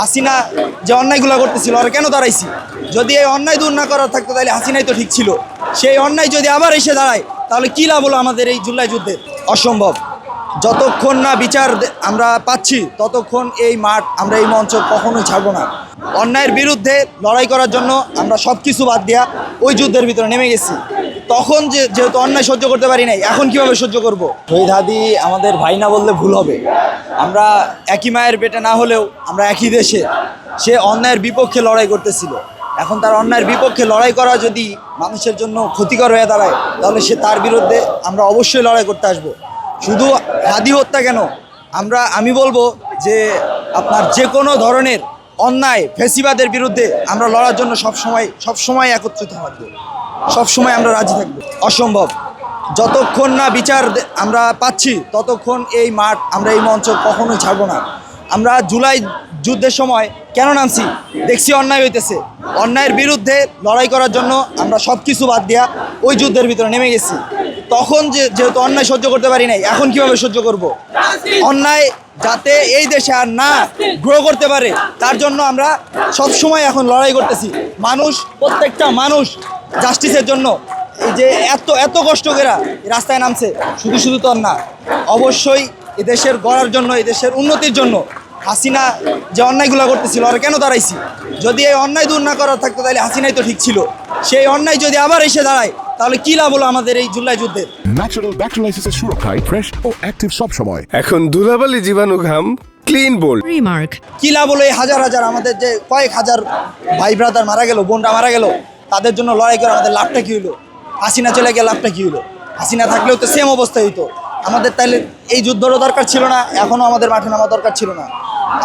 হাসিনা যে অন্যায়গুলো করতেছিল আর কেন দাঁড়াইছি? যদি এই অন্যায় দূর না করার থাকতো তাহলে হাসিনাই তো ঠিক ছিল। সেই অন্যায় যদি আবার এসে দাঁড়ায় তাহলে কী লাভ হলো আমাদের এই জুলাই যুদ্ধে? অসম্ভব। যতক্ষণ না বিচার আমরা পাচ্ছি ততক্ষণ এই মাঠ, আমরা এই মঞ্চ কখনোই ছাড়বো না। অন্যায়ের বিরুদ্ধে লড়াই করার জন্য আমরা সব কিছু বাদ দিয়া ওই যুদ্ধের ভিতরে নেমে গেছি। তখন যেহেতু অন্যায় সহ্য করতে পারি নাই, এখন কিভাবে সহ্য করব? শহীদ হাদি আমাদের ভাই না বললে ভুল হবে। আমরা একই মায়ের পেটে না হলেও আমরা একই দেশে। সে অন্যায়ের বিপক্ষে লড়াই করতেছিল। এখন তার অন্যায়ের বিপক্ষে লড়াই করা যদি মানুষের জন্য ক্ষতিকর হয়ে দাঁড়ায় তাহলে তার বিরুদ্ধে আমরা অবশ্যই লড়াই করতে আসবো। শুধু হাদি হত্যা কেন, আমি বলবো যে আপনার যে কোনো ধরনের অন্যায় ফ্যাসিবাদের বিরুদ্ধে আমরা লড়ার জন্য সবসময় একত্রিত থাকবো, সবসময় আমরা রাজি থাকবো। অসম্ভব। যতক্ষণ না বিচার আমরা পাচ্ছি ততক্ষণ এই মাঠ, আমরা এই মঞ্চ কখনোই ছাড়বো না। আমরা জুলাই যুদ্ধের সময় কেন নামছি? দেখছি অন্যায় হইতেছে, অন্যায়ের বিরুদ্ধে লড়াই করার জন্য আমরা সব কিছু বাদ দিয়া ওই যুদ্ধের ভিতরে নেমে গেছি। তখন যেহেতু অন্যায় সহ্য করতে পারি নাই, এখন কিভাবে সহ্য করব? অন্যায় যাতে এই দেশে আর না গ্রো করতে পারে তার জন্য আমরা সবসময় এখন লড়াই করতেছি। প্রত্যেকটা মানুষ জাস্টিসের জন্য এই যে এত কষ্ট করে রাস্তায় নামছে, শুধু তো না, অবশ্যই এ দেশের গড়ার জন্য, এই দেশের উন্নতির জন্য। হাসিনা যে অন্যায়গুলো করতেছিল আর কেন দাঁড়াইছি? যদি এই অন্যায় দূর না করার থাকতো তাহলে হাসিনাই তো ঠিক ছিল। সেই অন্যায় যদি আবার এসে দাঁড়ায় তাহলে কী লাভ হলো আমাদের এই জুলাই যুদ্ধের? ন্যাচারাল ব্যাকটেরিয়ালাইসিসের সুরক্ষায় ফ্রেশ ও অ্যাক্টিভ সব সময়। এখন ধুলাবালি জীবাণু ঘাম ক্লিন বোল্ড। রিমার্ক। কী লাভ হলো এই হাজার আমাদের যে কয়েক হাজার ভাই ব্রাদার মারা গেল, বোনরা মারা গেল, তাদের জন্য লড়াই করে আমাদের লাভটা কী হলো? হাসিনা চলে গিয়ে লাভটা কী হলো? হাসিনা থাকলেও তো সেম অবস্থা হইতো আমাদের। তাইলে এই যুদ্ধেরও দরকার ছিল না, এখনও আমাদের মাঠে নামা দরকার ছিল না।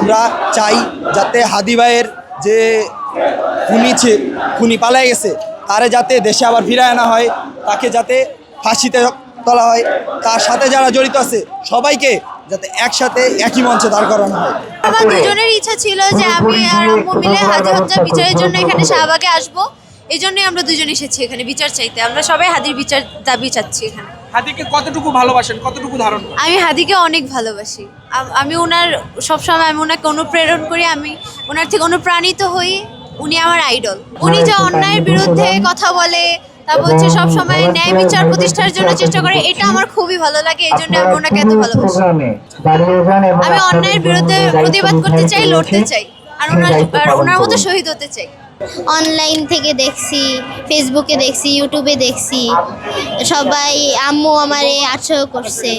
আমরা চাই যাতে হাদি ভাইয়ের যে খুনি পালায় গেছে তারে যাতে দেশে আবার ফিরায় আনা হয়, তাকে যাতে ফাঁসিতে তোলা হয়, তার সাথে যারা জড়িত আছে সবাইকে যাতে একসাথে একই মঞ্চে দাঁড় করানো হয়। আমার দুজনের ইচ্ছা ছিল যে আমি আর আম্মু মিলে হাদি হত্যা বিচারের জন্য এখানে শাহবাগে আসবো। এই জন্যই আমরা দুজন এসেছি এখানে বিচার চাইতে। আমরা সবাই হাদির বিচার দাবি চাচ্ছি এখানে। হাদিকে কতটুকু ভালোবাসেন, কতটুকু ধারণ করেন? আমি হাদিকে অনেক ভালোবাসি। আমি ওনার সবসময় ওনাকে অনুপ্রেরণ করি, আমি ওনার থেকে অনুপ্রাণিত হই। উনি আমার আইডল। উনি যে অন্যায়ের বিরুদ্ধে কথা বলে, তারপর হচ্ছে সবসময় ন্যায় বিচার প্রতিষ্ঠার জন্য চেষ্টা করে, এটা আমার খুবই ভালো লাগে। এই জন্য আমি ওনাকে এত ভালোবাসি। আমি অন্যায়ের বিরুদ্ধে প্রতিবাদ করতে চাই, লড়তে চাই, আর ওনার মতো শহীদ হতে চাই। অনলাইন থেকে দেখছি, ফেসবুকে দেখছি, ইউটিউবে দেখছি, সবাই আম্মু আমারে আগ্রহ করছে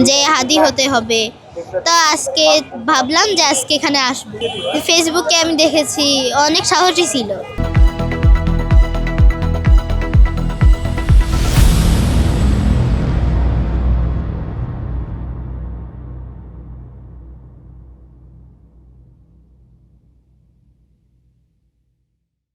যে হাদি হতে হবে। তা আজকে ভাবলাম যে আজকে এখানে আসবো। ফেসবুকে আমি দেখেছি, অনেক সাহসী ছিল।